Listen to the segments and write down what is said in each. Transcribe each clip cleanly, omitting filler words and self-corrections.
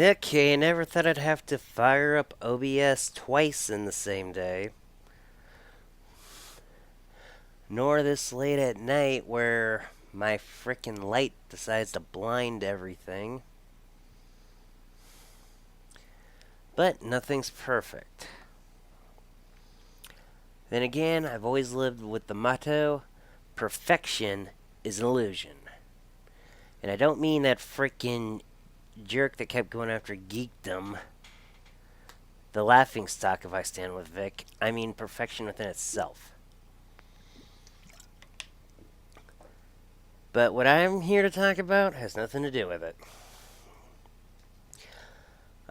Okay, I never thought I'd have to fire up OBS twice in the same day. Nor this late at night where my frickin' light decides to blind everything. But nothing's perfect. Then again, I've always lived with the motto, perfection is an illusion. And I don't mean that frickin' jerk that kept going after geekdom. The laughing stock if I stand with Vic. I mean perfection within itself. But what I'm here to talk about has nothing to do with it.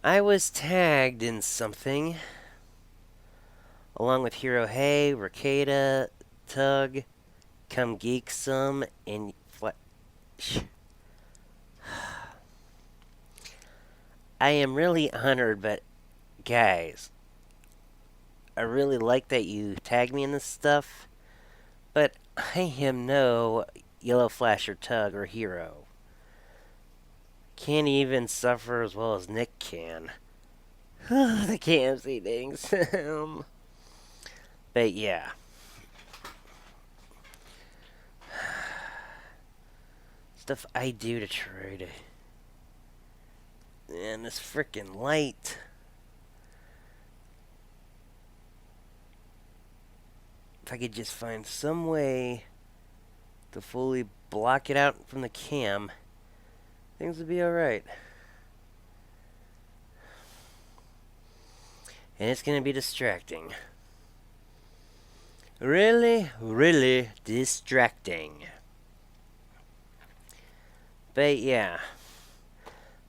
I was tagged in something, along with Hero Hey, Ricada, Tug, Come Geek Some, and Flash. I am really honored, but guys, I really like that you tagged me in this stuff, but I am no Yellow Flash or Tug or Hero. Can't even suffer as well as Nick can. The KMC things. But yeah. Stuff I do to try to... And this frickin' light. If I could just find some way to fully block it out from the cam, things would be alright. And it's gonna be distracting. Really, really distracting. But yeah.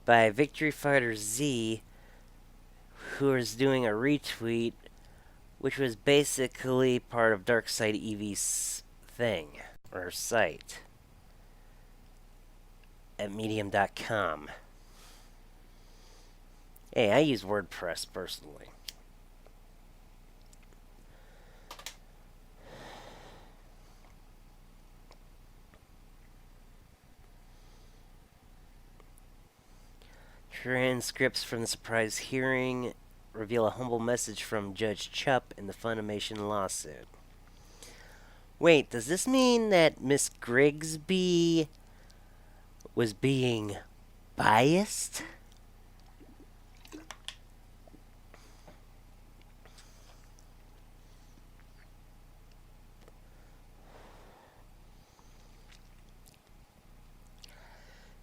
By Victory Fighter Z, who is doing a retweet, which was basically part of Darkside EV's thing, or site, at medium.com. Hey, I use WordPress personally. Transcripts from the surprise hearing reveal a humble message from Judge Chupp in the Funimation lawsuit. Wait, does this mean that Miss Grigsby was being biased?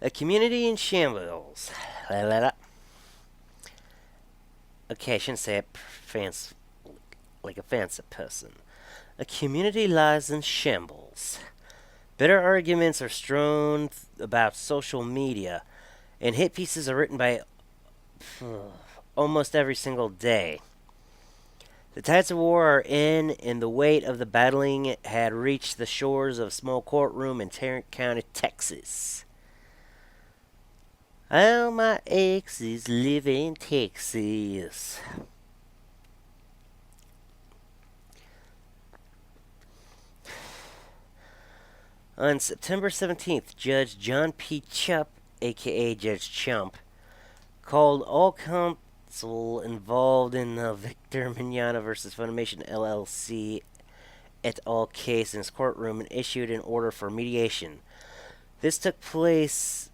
A community in shambles. Okay, I shouldn't say it like a fancy person. A community lies in shambles. Bitter arguments are strewn about social media, and hit pieces are written by almost every single day. The tides of war are in, and the weight of the battling had reached the shores of a small courtroom in Tarrant County, Texas. All my exes live in Texas. On September 17th, Judge John P. Chupp, a.k.a. Judge Chump, called all counsel involved in the Victor Mignogna versus Funimation LLC et al. Case in his courtroom and issued an order for mediation. This took place...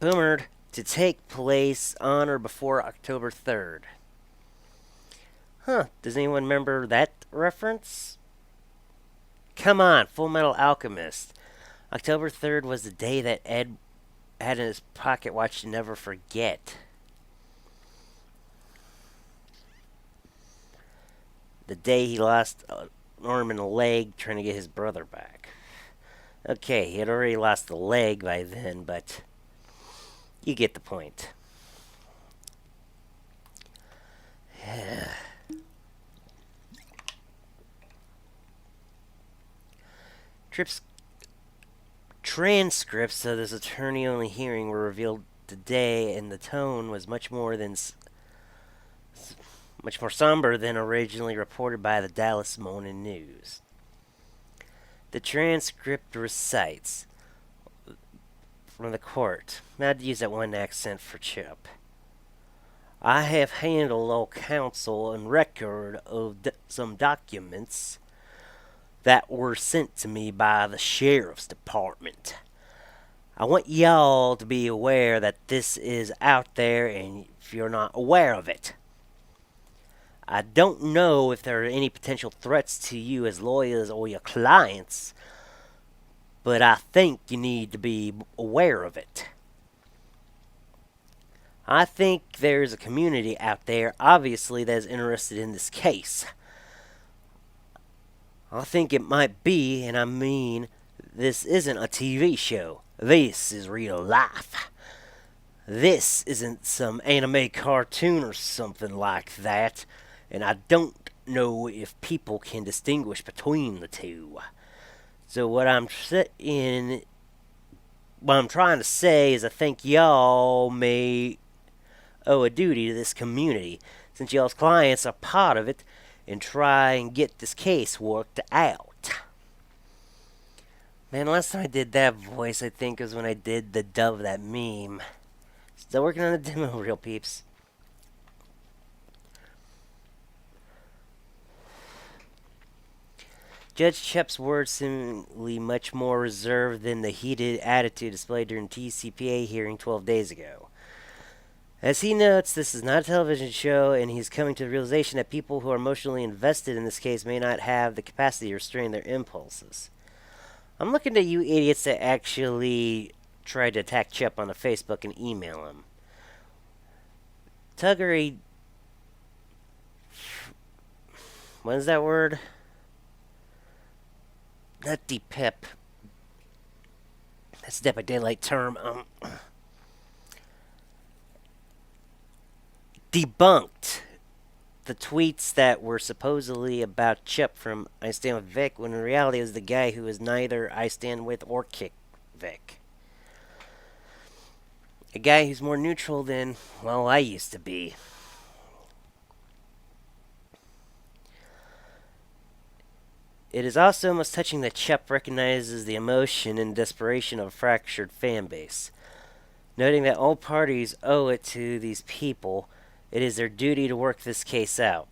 to take place on or before October 3rd. Does anyone remember that reference? Come on, Full Metal Alchemist. October 3rd was the day that Ed had in his pocket watch to never forget. The day he lost an arm and a leg trying to get his brother back. Okay, he had already lost the leg by then, but... you get the point. Transcripts of this attorney-only hearing were revealed today, and the tone was much more somber than originally reported by the Dallas Morning News. The transcript recites, from the court. I had to use that one accent for Chip. I have handled all counsel and record of some documents that were sent to me by the sheriff's department. I want y'all to be aware that this is out there and if you're not aware of it. I don't know if there are any potential threats to you as lawyers or your clients, but I think you need to be aware of it. I think there's a community out there, obviously, that is interested in this case. I think it might be, and I mean, this isn't a TV show. This is real life. This isn't some anime cartoon or something like that, and I don't know if people can distinguish between the two. So what I'm trying to say is I think y'all may owe a duty to this community, since y'all's clients are part of it, and try and get this case worked out. Man, last time I did that voice, I think, was when I did the dove that meme. Still working on the demo, real peeps. Judge Chep's words seemingly much more reserved than the heated attitude displayed during TCPA hearing 12 days ago. As he notes, this is not a television show, and he's coming to the realization that people who are emotionally invested in this case may not have the capacity to restrain their impulses. I'm looking at you idiots that actually tried to attack Chip on the Facebook and email him. Tuggery... What is that word? Not de-pep. That's a Dead by Daylight term. Debunked the tweets that were supposedly about Chip from I Stand With Vic, when in reality it was the guy who was neither I Stand With or Kick Vic. A guy who's more neutral than, well, I used to be. It is also most touching that Chip recognizes the emotion and desperation of a fractured fan base, noting that all parties owe it to these people. It is their duty to work this case out.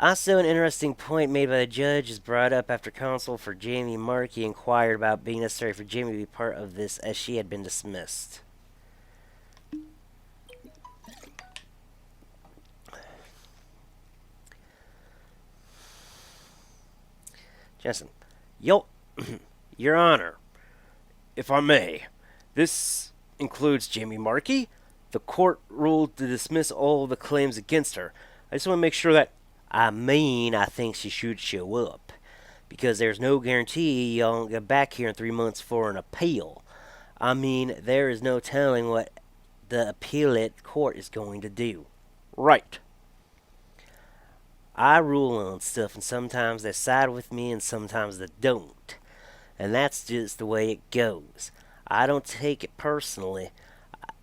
Also, an interesting point made by the judge is brought up after counsel for Jamie Markey inquired about being necessary for Jamie to be part of this as she had been dismissed. Jensen, Your Honor, if I may, this includes Jamie Markey. The court ruled to dismiss all of the claims against her. I just want to make sure that, I think she should show up. Because there's no guarantee y'all won't get back here in 3 months for an appeal. There is no telling what the appellate court is going to do. Right. I rule on stuff, and sometimes they side with me, and sometimes they don't. And that's just the way it goes. I don't take it personally.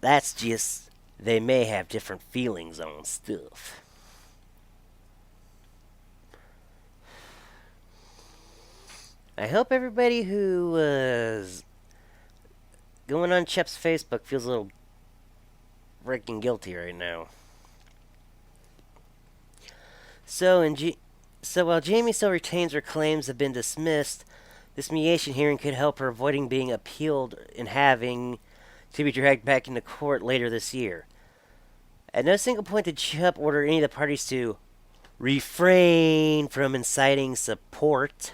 That's just, they may have different feelings on stuff. I hope everybody who was going on Chep's Facebook feels a little freaking guilty right now. So while Jamie still retains her claims have been dismissed, this mediation hearing could help her avoiding being appealed and having to be dragged back into court later this year. At no single point did Chip order any of the parties to refrain from inciting support.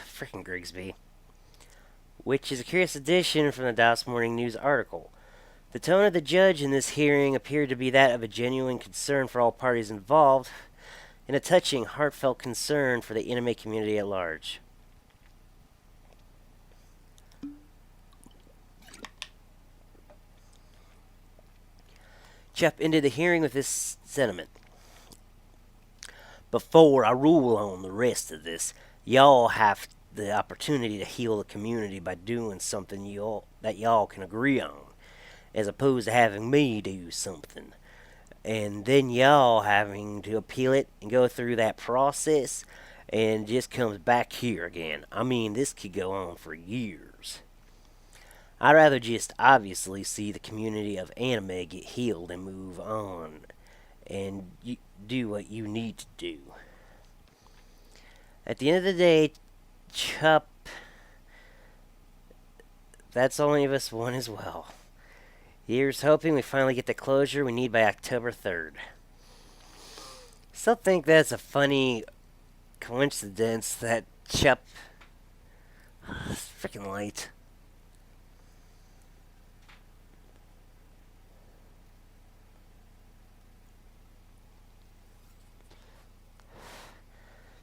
Frickin' Grigsby. Which is a curious addition from the Dallas Morning News article. The tone of the judge in this hearing appeared to be that of a genuine concern for all parties involved, and a touching, heartfelt concern for the anime community at large. Chip ended the hearing with this sentiment. Before I rule on the rest of this, y'all have the opportunity to heal the community by doing something that y'all can agree on, as opposed to having me do something. and then y'all having to appeal it and go through that process, and just comes back here again. I mean, this could go on for years. I'd rather just obviously see the community of anime get healed and move on, and do what you need to do. At the end of the day, Chup, that's all any of us want as well. Here's hoping we finally get the closure we need by October 3rd. Still think that's a funny coincidence that Chup. It's freaking light.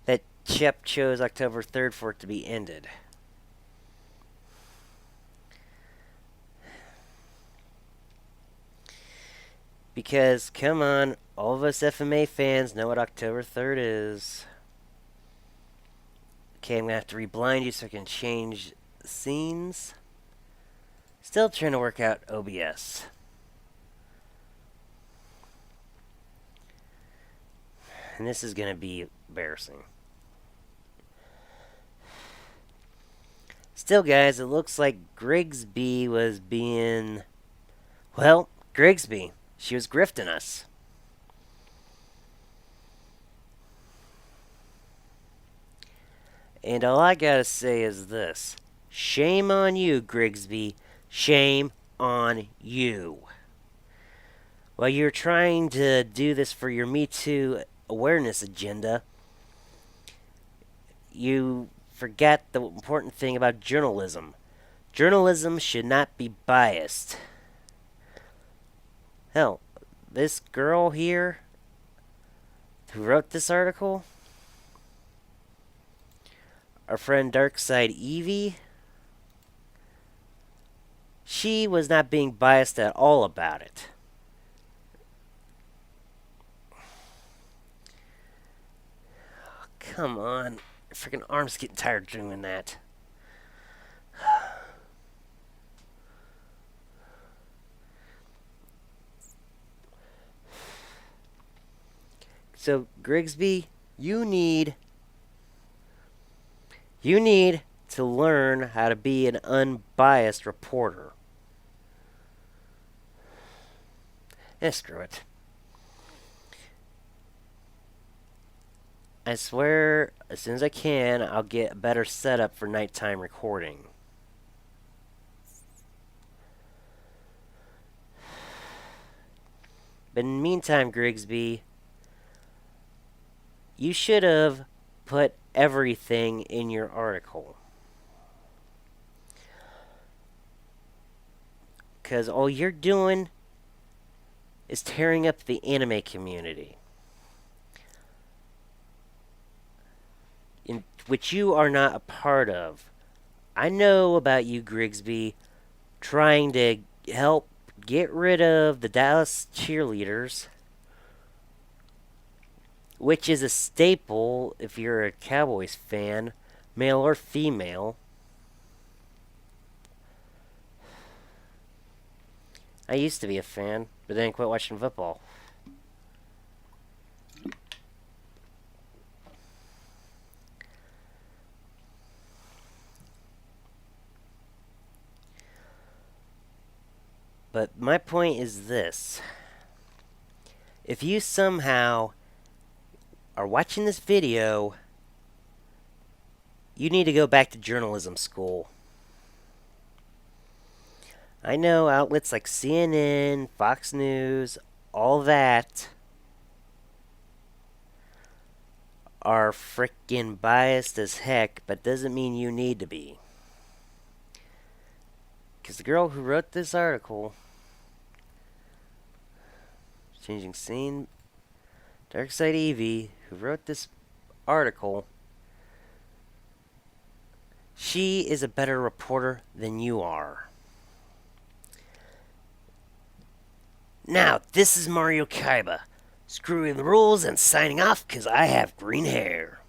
That Chup chose October 3rd for it to be ended. Because, come on, all of us FMA fans know what October 3rd is. Okay, I'm going to have to reblind you so I can change scenes. Still trying to work out OBS. And this is going to be embarrassing. Still, guys, it looks like Grigsby was being... Well, Grigsby. She was grifting us. And all I gotta say is this. Shame on you, Grigsby. Shame on you. While you're trying to do this for your Me Too awareness agenda, you forget the important thing about journalism. Journalism should not be biased. Hell, this girl here who wrote this article, our friend Darkside Evie, she was not being biased at all about it. Oh, come on. My freaking arm's getting tired doing that. So, Grigsby, you need to learn how to be an unbiased reporter. Screw it. I swear, as soon as I can, I'll get a better setup for nighttime recording. But in the meantime, Grigsby, you should have put everything in your article. Because all you're doing is tearing up the anime community, in which you are not a part of. I know about you, Grigsby, trying to help get rid of the Dallas cheerleaders, which is a staple if you're a Cowboys fan, male or female. I used to be a fan, but then I quit watching football. But my point is this. If you somehow are watching this video, you need to go back to journalism school. I know outlets like CNN, Fox News, all that are frickin' biased as heck, but doesn't mean you need to be. Because the girl who wrote this article, changing scene, Darkside Evie, who wrote this article, she is a better reporter than you are. Now, this is Mario Kaiba, screwing the rules and signing off because I have green hair.